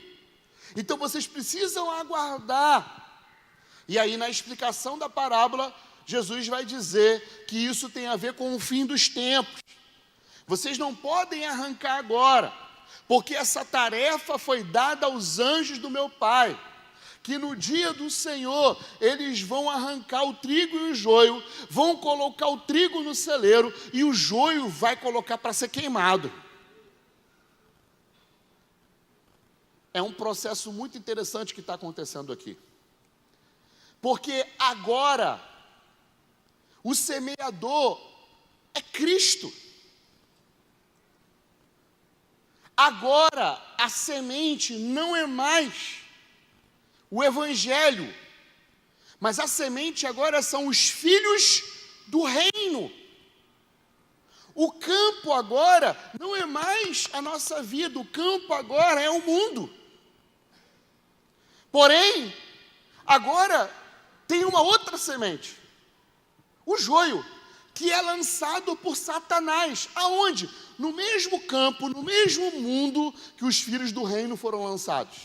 Então vocês precisam aguardar. E aí, na explicação da parábola, Jesus vai dizer que isso tem a ver com o fim dos tempos. Vocês não podem arrancar agora, porque essa tarefa foi dada aos anjos do meu Pai, que no dia do Senhor, eles vão arrancar o trigo e o joio, vão colocar o trigo no celeiro, e o joio vai colocar para ser queimado. É um processo muito interessante que está acontecendo aqui. Porque agora, o semeador é Cristo. Agora, a semente não é mais o Evangelho, mas a semente agora são os filhos do reino. O campo agora não é mais a nossa vida, o campo agora é o mundo. Porém, agora tem uma outra semente. o joio, que é lançado por Satanás. Aonde? No mesmo campo, no mesmo mundo que os filhos do reino foram lançados.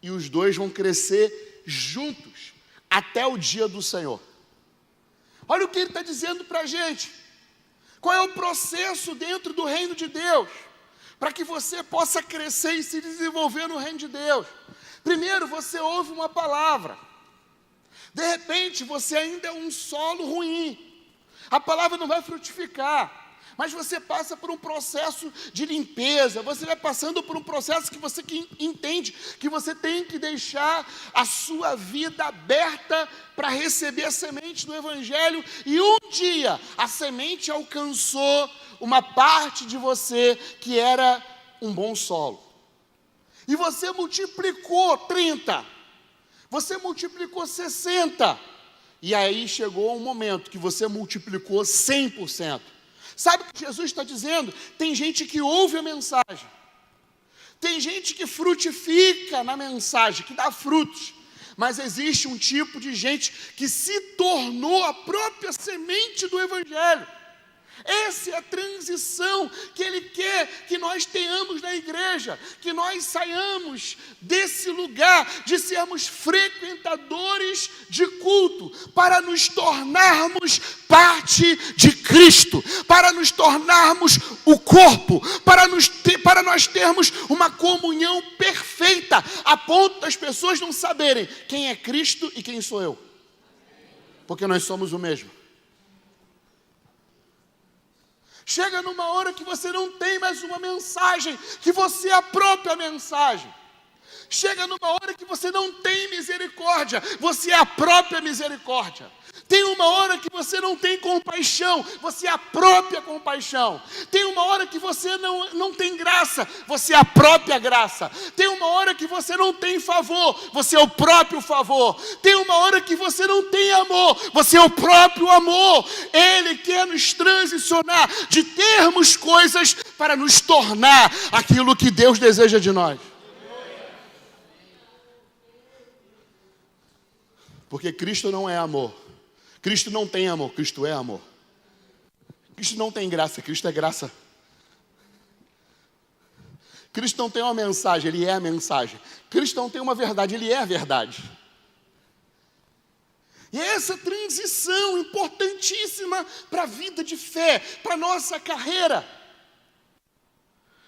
E os dois vão crescer juntos até o dia do Senhor. Olha o que ele está dizendo para a gente. Qual é o processo dentro do reino de Deus, para que você possa crescer e se desenvolver no reino de Deus? Primeiro, você ouve uma palavra. De repente, você ainda é um solo ruim. A palavra não vai frutificar. Mas você passa por um processo de limpeza, você vai passando por um processo que você entende que você tem que deixar a sua vida aberta para receber a semente do Evangelho, e um dia a semente alcançou uma parte de você que era um bom solo. E você multiplicou 30, você multiplicou 60, e aí chegou um momento que você multiplicou 100%. Sabe o que Jesus está dizendo? Tem gente que ouve a mensagem, tem gente que frutifica na mensagem, que dá frutos, mas existe um tipo de gente que se tornou a própria semente do Evangelho. Essa é a transição que Ele quer que nós tenhamos na igreja, que nós saiamos desse lugar de sermos frequentadores de culto, para nos tornarmos parte de Cristo, para nos tornarmos o corpo, para nós termos uma comunhão perfeita, a ponto das pessoas não saberem quem é Cristo e quem sou eu, porque nós somos o mesmo. Chega numa hora que você não tem mais uma mensagem, que você é a própria mensagem. Chega numa hora que você não tem misericórdia, você é a própria misericórdia. Tem uma hora que você não tem compaixão, você é a própria compaixão. Tem uma hora que você não tem graça, você é a própria graça. Tem uma hora que você não tem favor, você é o próprio favor. Tem uma hora que você não tem amor, você é o próprio amor. Ele quer nos transicionar de termos coisas para nos tornar aquilo que Deus deseja de nós. Porque Cristo não é amor. Cristo não tem amor, Cristo é amor. Cristo não tem graça, Cristo é graça. Cristo não tem uma mensagem, Ele é a mensagem. Cristo não tem uma verdade, Ele é a verdade. E é essa transição importantíssima para a vida de fé, para a nossa carreira.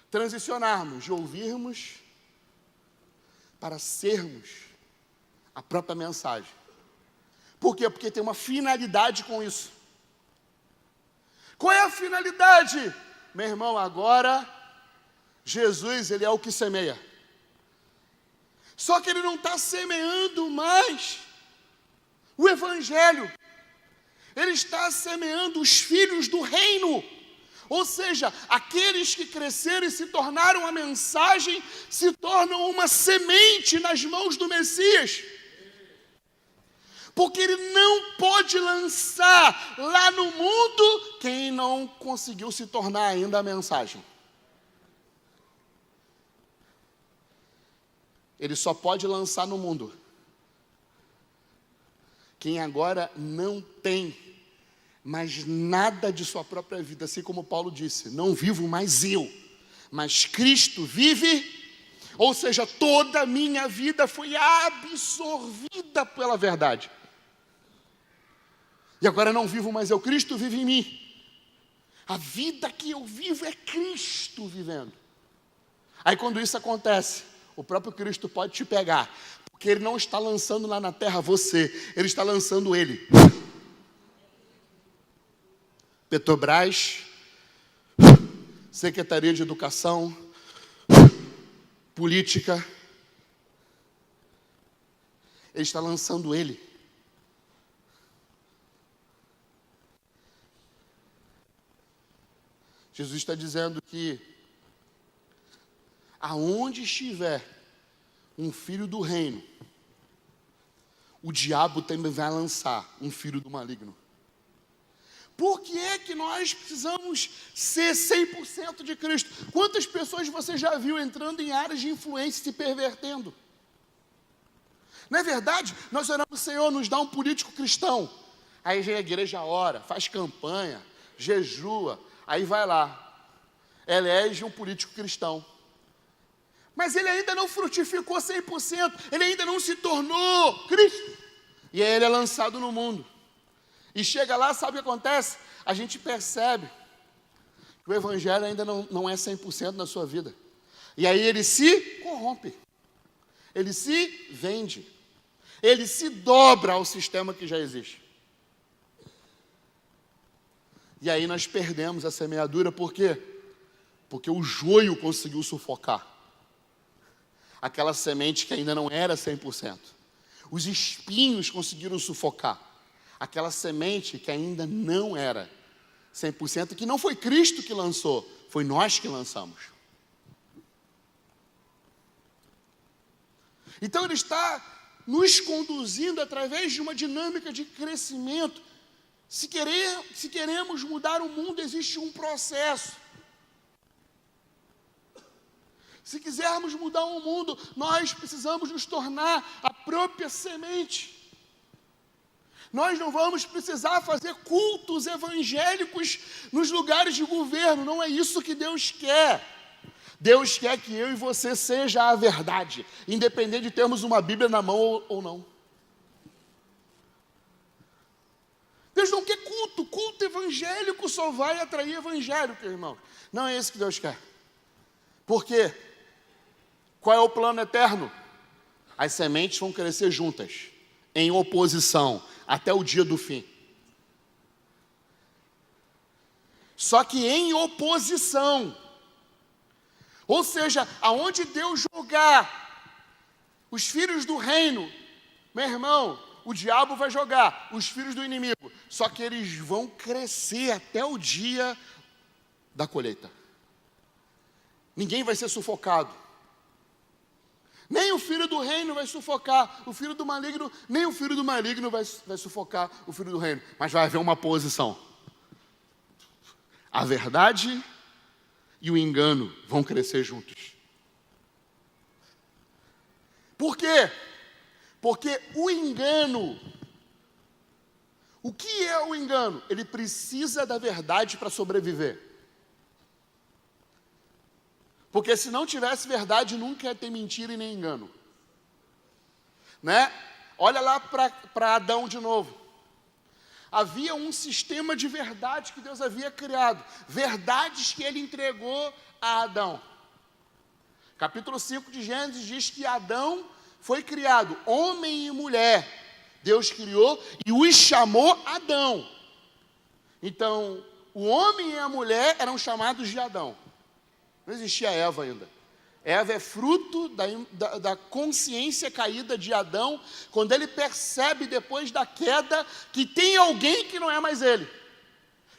Transicionarmos de ouvirmos para sermos a própria mensagem. Por quê? Porque tem uma finalidade com isso. Qual é a finalidade? Meu irmão, agora, Jesus, Ele é o que semeia. Só que Ele não está semeando mais o Evangelho. Ele está semeando os filhos do reino. Ou seja, aqueles que cresceram e se tornaram a mensagem, se tornam uma semente nas mãos do Messias. Porque Ele não pode lançar lá no mundo quem não conseguiu se tornar ainda a mensagem. Ele só pode lançar no mundo quem agora não tem mais nada de sua própria vida. Assim como Paulo disse, não vivo mais eu, mas Cristo vive. Ou seja, toda a minha vida foi absorvida pela verdade. E agora não vivo mais eu, Cristo vive em mim. A vida que eu vivo é Cristo vivendo. Aí quando isso acontece, o próprio Cristo pode te pegar, porque Ele não está lançando lá na terra você, Ele está lançando Ele. Petrobras, Secretaria de Educação, Política, Ele está lançando Ele. Jesus está dizendo que aonde estiver um filho do reino, o diabo também vai lançar um filho do maligno. Por que é que nós precisamos ser 100% de Cristo? Quantas pessoas você já viu entrando em áreas de influência e se pervertendo? Não é verdade? Nós oramos, Senhor, nos dá um político cristão. Aí a igreja ora, faz campanha, jejua, aí vai lá, elege um político cristão. Mas ele ainda não frutificou 100%, ele ainda não se tornou Cristo. E aí ele é lançado no mundo. E chega lá, sabe o que acontece? A gente percebe que o evangelho ainda não é 100% na sua vida. E aí ele se corrompe, ele se vende, ele se dobra ao sistema que já existe. E aí nós perdemos a semeadura, por quê? Porque o joio conseguiu sufocar aquela semente que ainda não era 100%. Os espinhos conseguiram sufocar aquela semente que ainda não era 100%, que não foi Cristo que lançou, foi nós que lançamos. Então ele está nos conduzindo através de uma dinâmica de crescimento. Se queremos mudar o mundo, existe um processo. Se quisermos mudar o mundo, nós precisamos nos tornar a própria semente. Nós não vamos precisar fazer cultos evangélicos nos lugares de governo, não é isso que Deus quer. Deus quer que eu e você seja a verdade, independente de termos uma Bíblia na mão ou não. Deus não quer culto evangélico só vai atrair evangélico, irmão. Não é isso que Deus quer. Por quê? Qual é o plano eterno? As sementes vão crescer juntas, em oposição, até o dia do fim. Só que em oposição. Ou seja, aonde Deus jogar os filhos do reino, meu irmão, o diabo vai jogar os filhos do inimigo. Só que eles vão crescer até o dia da colheita. Ninguém vai ser sufocado. Nem o filho do reino vai sufocar o filho do maligno, nem o filho do maligno vai sufocar o filho do reino. Mas vai haver uma posição. A verdade e o engano vão crescer juntos. Por quê? Porque o engano, o que é o engano? Ele precisa da verdade para sobreviver. Porque se não tivesse verdade, nunca ia ter mentira e nem engano. Né? Olha lá para Adão de novo. Havia um sistema de verdade que Deus havia criado. Verdades que ele entregou a Adão. Capítulo 5 de Gênesis diz que Adão foi criado, homem e mulher. Deus criou e os chamou Adão. Então, o homem e a mulher eram chamados de Adão. Não existia Eva ainda. Eva é fruto da consciência caída de Adão, quando ele percebe depois da queda que tem alguém que não é mais ele,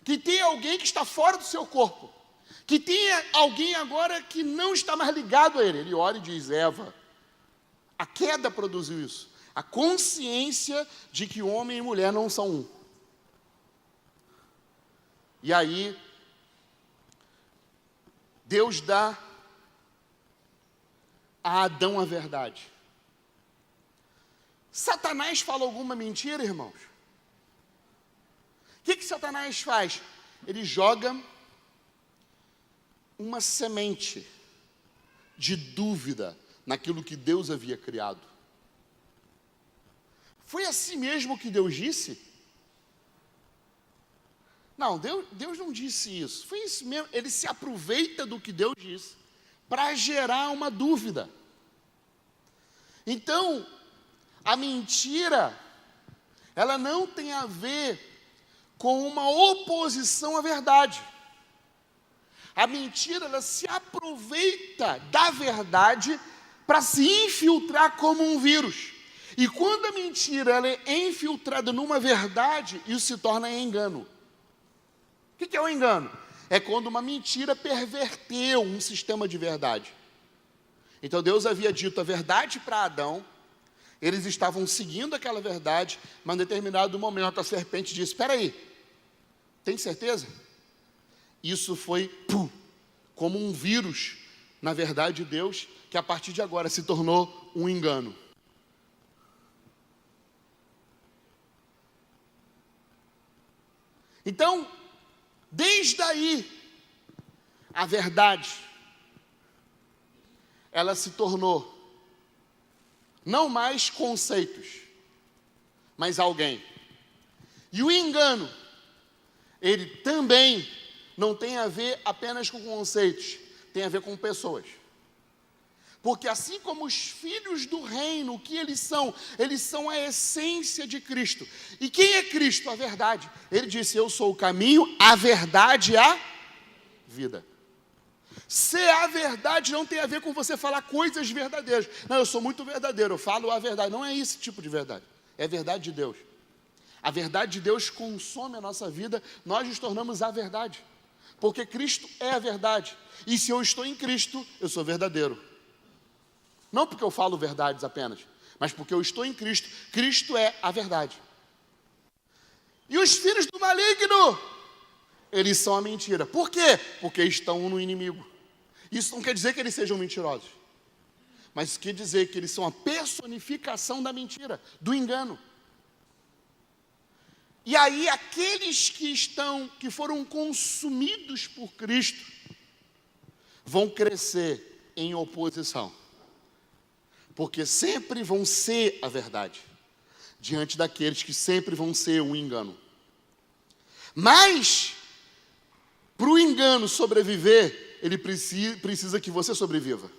que tem alguém que está fora do seu corpo, que tem alguém agora que não está mais ligado a ele. Ele ora e diz: Eva. A queda produziu isso, a consciência de que homem e mulher não são um. E aí Deus dá a Adão a verdade. Satanás fala alguma mentira, irmãos? O que Satanás faz? Ele joga uma semente de dúvida naquilo que Deus havia criado. Foi assim mesmo que Deus disse? Não, Deus não disse isso. Foi isso mesmo. Ele se aproveita do que Deus disse para gerar uma dúvida. Então, a mentira, ela não tem a ver com uma oposição à verdade. A mentira, ela se aproveita da verdade para se infiltrar como um vírus. E quando a mentira ela é infiltrada numa verdade, isso se torna engano. O que é o engano? É quando uma mentira perverteu um sistema de verdade. Então Deus havia dito a verdade para Adão, eles estavam seguindo aquela verdade, mas em determinado momento a serpente disse: espera aí, tem certeza? Isso foi como um vírus na verdade de Deus, que a partir de agora se tornou um engano. Então, desde aí, a verdade, ela se tornou não mais conceitos, mas alguém. E o engano, ele também não tem a ver apenas com conceitos, tem a ver com pessoas. Porque assim como os filhos do reino, o que eles são a essência de Cristo. E quem é Cristo? A verdade. Ele disse, eu sou o caminho, a verdade e a vida. Ser a verdade não tem a ver com você falar coisas verdadeiras. Não, eu sou muito verdadeiro, eu falo a verdade. Não é esse tipo de verdade, é a verdade de Deus. A verdade de Deus consome a nossa vida, nós nos tornamos a verdade. Porque Cristo é a verdade. E se eu estou em Cristo, eu sou verdadeiro. Não porque eu falo verdades apenas, mas porque eu estou em Cristo. Cristo é a verdade. E os filhos do maligno, eles são a mentira. Por quê? Porque estão no inimigo. Isso não quer dizer que eles sejam mentirosos, mas quer dizer que eles são a personificação da mentira, do engano. E aí aqueles que foram consumidos por Cristo, vão crescer em oposição, porque sempre vão ser a verdade, diante daqueles que sempre vão ser o engano. Mas, para o engano sobreviver, ele precisa que você sobreviva.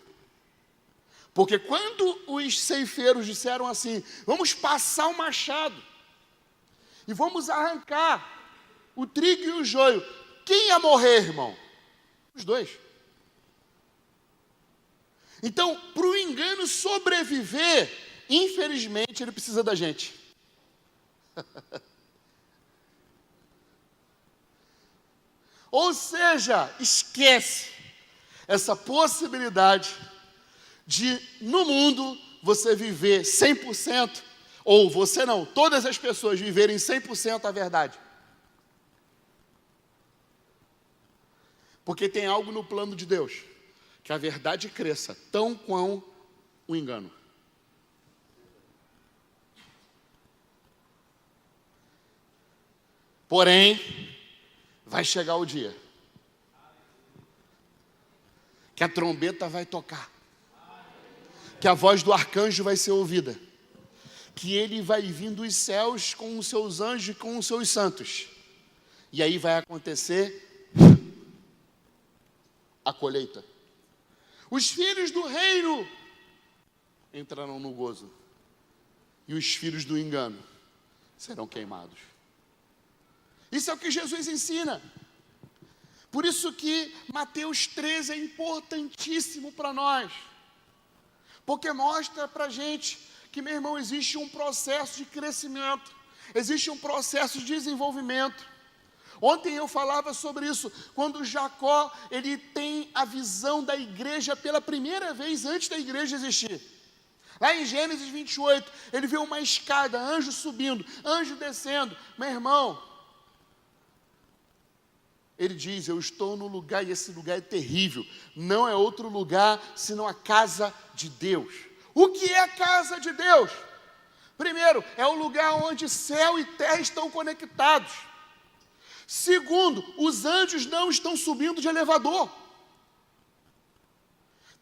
Porque quando os ceifeiros disseram assim, vamos passar o machado, e vamos arrancar o trigo e o joio, quem ia morrer, irmão? Os dois. Então, para o engano sobreviver, infelizmente, ele precisa da gente. Ou seja, esquece essa possibilidade de, no mundo, você viver 100%, ou você não, todas as pessoas viverem 100% a verdade. Porque tem algo no plano de Deus, que a verdade cresça, tão quão o engano. Porém, vai chegar o dia que a trombeta vai tocar, que a voz do arcanjo vai ser ouvida, que ele vai vir dos céus com os seus anjos e com os seus santos, e aí vai acontecer a colheita. Os filhos do reino entrarão no gozo, e os filhos do engano serão queimados. Isso é o que Jesus ensina. Por isso que Mateus 13 é importantíssimo para nós, porque mostra para a gente que, meu irmão, existe um processo de crescimento, existe um processo de desenvolvimento. Ontem eu falava sobre isso, quando Jacó, ele tem a visão da igreja pela primeira vez antes da igreja existir. Lá em Gênesis 28, ele vê uma escada, anjo subindo, anjo descendo. Meu irmão, ele diz, eu estou no lugar, e esse lugar é terrível, não é outro lugar senão a casa de Deus. O que é a casa de Deus? Primeiro, é o lugar onde céu e terra estão conectados. Segundo, os anjos não estão subindo de elevador.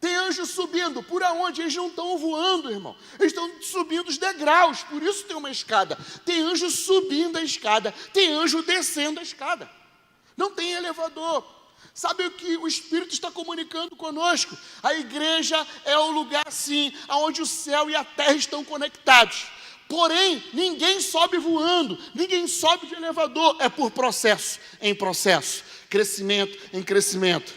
Tem anjos subindo, por aonde? Eles não estão voando, irmão. Eles estão subindo os degraus, por isso tem uma escada. Tem anjo subindo a escada, tem anjo descendo a escada. Não tem elevador. Sabe o que o Espírito está comunicando conosco? A igreja é o lugar, sim, onde o céu e a terra estão conectados. Porém, ninguém sobe voando, ninguém sobe de elevador. É por processo em processo, crescimento em crescimento.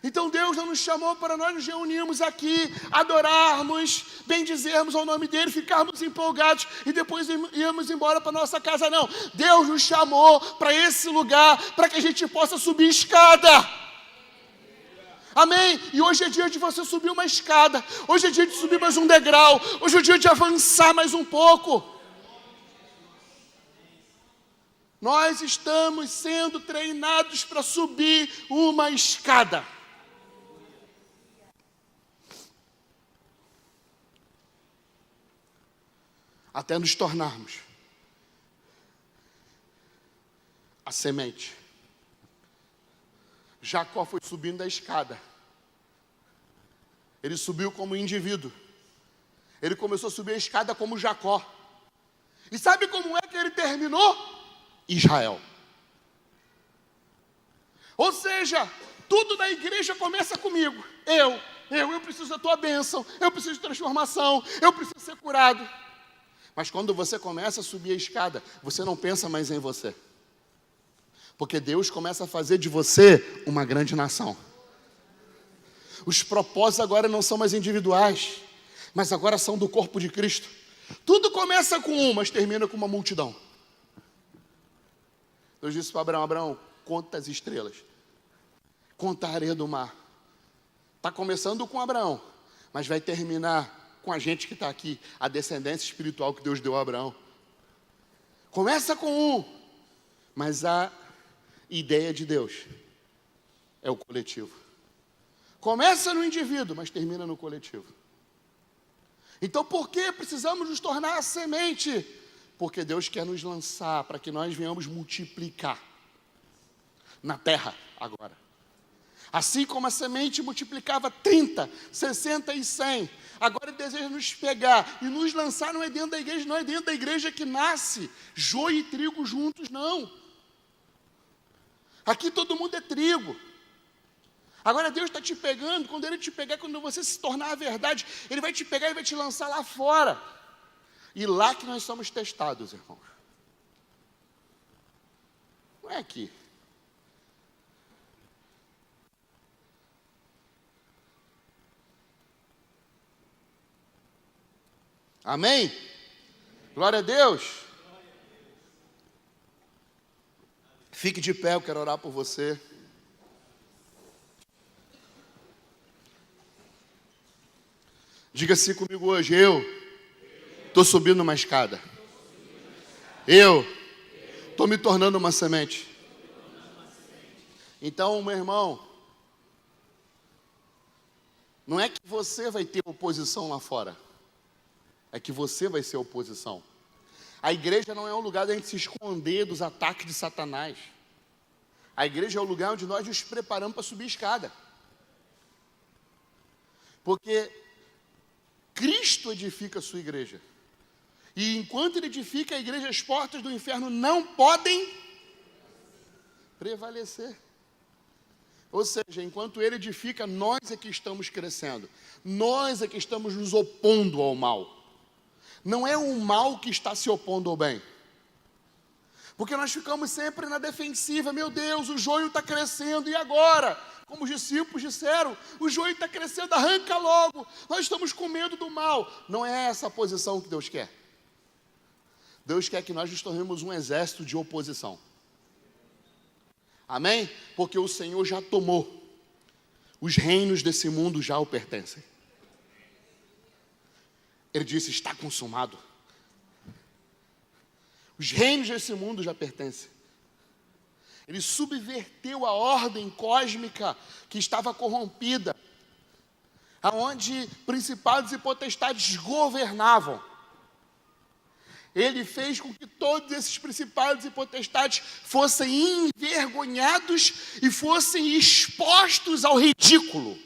Então Deus não nos chamou para nós nos reunirmos aqui, adorarmos, bendizermos ao nome dEle, ficarmos empolgados e depois irmos embora para nossa casa, não. Deus nos chamou para esse lugar, para que a gente possa subir escada. Amém? E hoje é dia de você subir uma escada, hoje é dia de subir mais um degrau, hoje é dia de avançar mais um pouco. Nós estamos sendo treinados para subir uma escada. Até nos tornarmos a semente. Jacó foi subindo a escada. Ele subiu como indivíduo. Ele começou a subir a escada como Jacó. E sabe como é que ele terminou? Israel. Ou seja, tudo na igreja começa comigo. Eu preciso da tua bênção, eu preciso de transformação, eu preciso ser curado. Mas quando você começa a subir a escada, você não pensa mais em você. Porque Deus começa a fazer de você uma grande nação. Os propósitos agora não são mais individuais, mas agora são do corpo de Cristo. Tudo começa com um, mas termina com uma multidão. Deus disse para Abraão: Abraão, conta as estrelas, conta a areia do mar. Está começando com Abraão, mas vai terminar com a gente que está aqui, a descendência espiritual que Deus deu a Abraão. Começa com um, mas a ideia de Deus é o coletivo. Começa no indivíduo, mas termina no coletivo. Então por que precisamos nos tornar a semente? Porque Deus quer nos lançar para que nós venhamos multiplicar na terra agora. Assim como a semente multiplicava 30, 60 e 100, agora Ele deseja nos pegar e nos lançar. Não é dentro da igreja, não é dentro da igreja que nasce joio e trigo juntos, não. Aqui todo mundo é trigo. Agora Deus está te pegando. Quando Ele te pegar, quando você se tornar a verdade, Ele vai te pegar e vai te lançar lá fora. E lá que nós somos testados, irmãos. Não é aqui. Amém? Glória a Deus. Fique de pé, eu quero orar por você. Diga assim comigo hoje: eu estou subindo uma escada. Eu estou me tornando uma semente. Então, meu irmão, não é que você vai ter oposição lá fora, é que você vai ser oposição. A igreja não é um lugar da gente se esconder dos ataques de Satanás. A igreja é o lugar onde nós nos preparamos para subir a escada. Porque Cristo edifica a sua igreja. E enquanto Ele edifica a igreja, as portas do inferno não podem prevalecer. Ou seja, enquanto Ele edifica, nós é que estamos crescendo. Nós é que estamos nos opondo ao mal. Não é o mal que está se opondo ao bem. Porque nós ficamos sempre na defensiva. Meu Deus, o joio está crescendo, e agora? Como os discípulos disseram, o joio está crescendo, arranca logo. Nós estamos com medo do mal. Não é essa a posição que Deus quer. Deus quer que nós nos tornemos um exército de oposição. Amém? Porque o Senhor já tomou. Os reinos desse mundo já o pertencem. Ele disse: está consumado. Os reinos desse mundo já pertencem. Ele subverteu a ordem cósmica que estava corrompida, aonde principados e potestades governavam. Ele fez com que todos esses principados e potestades fossem envergonhados e fossem expostos ao ridículo.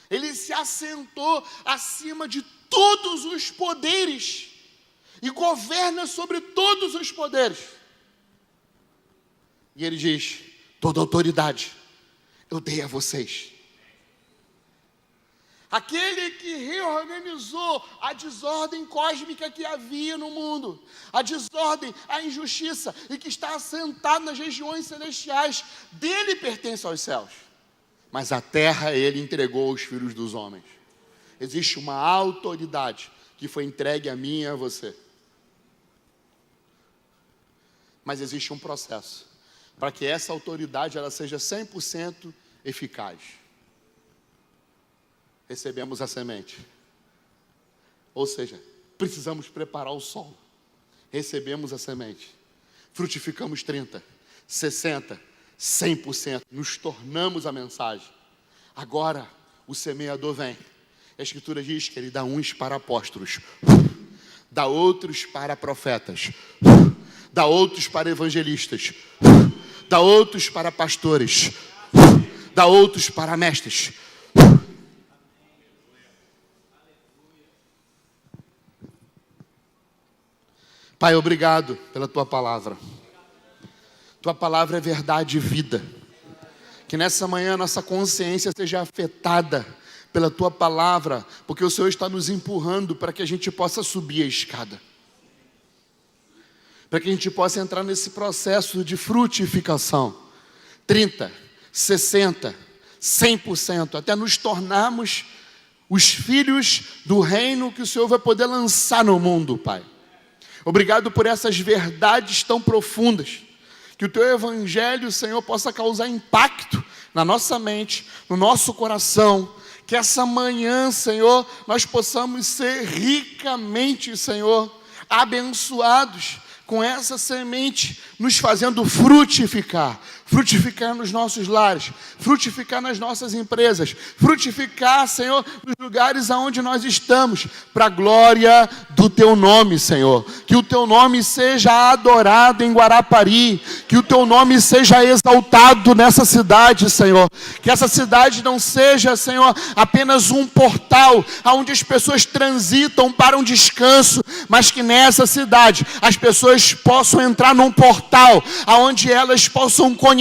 Ele se assentou acima de todos os poderes e governa sobre todos os poderes. E Ele diz: toda autoridade eu dei a vocês. Aquele que reorganizou a desordem cósmica que havia no mundo, a desordem, a injustiça, e que está assentado nas regiões celestiais, dele pertence aos céus. Mas a terra Ele entregou aos filhos dos homens. Existe uma autoridade que foi entregue a mim e a você. Mas existe um processo para que essa autoridade ela seja 100% eficaz. Recebemos a semente. Ou seja, precisamos preparar o solo. Recebemos a semente. Frutificamos 30, 60, 100%. Nos tornamos a mensagem. Agora, o semeador vem. A Escritura diz que Ele dá uns para apóstolos, dá outros para profetas, dá outros para evangelistas, dá outros para pastores, dá outros para mestres. Pai, obrigado pela tua palavra. Tua palavra é verdade e vida. Que nessa manhã nossa consciência seja afetada pela tua palavra, porque o Senhor está nos empurrando para que a gente possa subir a escada. Para que a gente possa entrar nesse processo de frutificação. 30, 60, 100%, até nos tornarmos os filhos do reino que o Senhor vai poder lançar no mundo, Pai. Obrigado por essas verdades tão profundas. Que o Teu Evangelho, Senhor, possa causar impacto na nossa mente, no nosso coração. Que essa manhã, Senhor, nós possamos ser ricamente, Senhor, abençoados com essa semente, nos fazendo frutificar. Frutificar nos nossos lares, frutificar nas nossas empresas, frutificar, Senhor, nos lugares aonde nós estamos, para a glória do Teu nome, Senhor. Que o Teu nome seja adorado em Guarapari, que o Teu nome seja exaltado nessa cidade, Senhor. Que essa cidade não seja, Senhor, apenas um portal aonde as pessoas transitam para um descanso, mas que nessa cidade as pessoas possam entrar num portal aonde elas possam conhecer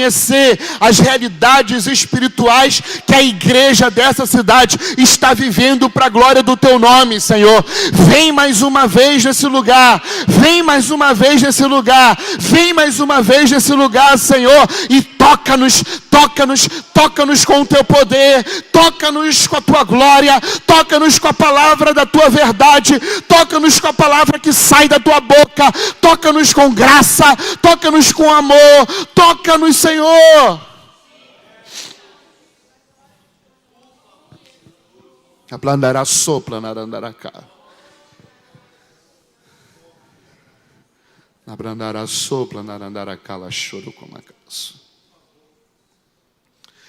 as realidades espirituais que a igreja dessa cidade está vivendo para a glória do Teu nome, Senhor. Vem mais uma vez nesse lugar, vem mais uma vez nesse lugar, vem mais uma vez nesse lugar, Senhor, e toca-nos, toca-nos, toca-nos com o Teu poder, toca-nos com a Tua glória, toca-nos com a palavra da Tua verdade, toca-nos com a palavra que sai da Tua boca, toca-nos com graça, toca-nos com amor, toca-nos, Senhor. Aplandará sopla narandaracá. Abrandará sopla narandaracá lá choro como acaso.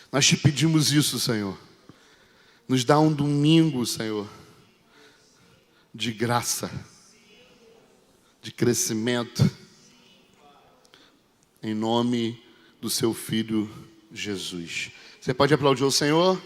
Nós te pedimos isso, Senhor. Nos dá um domingo, Senhor, de graça, de crescimento, em nome do Seu Filho Jesus. Você pode aplaudir o Senhor?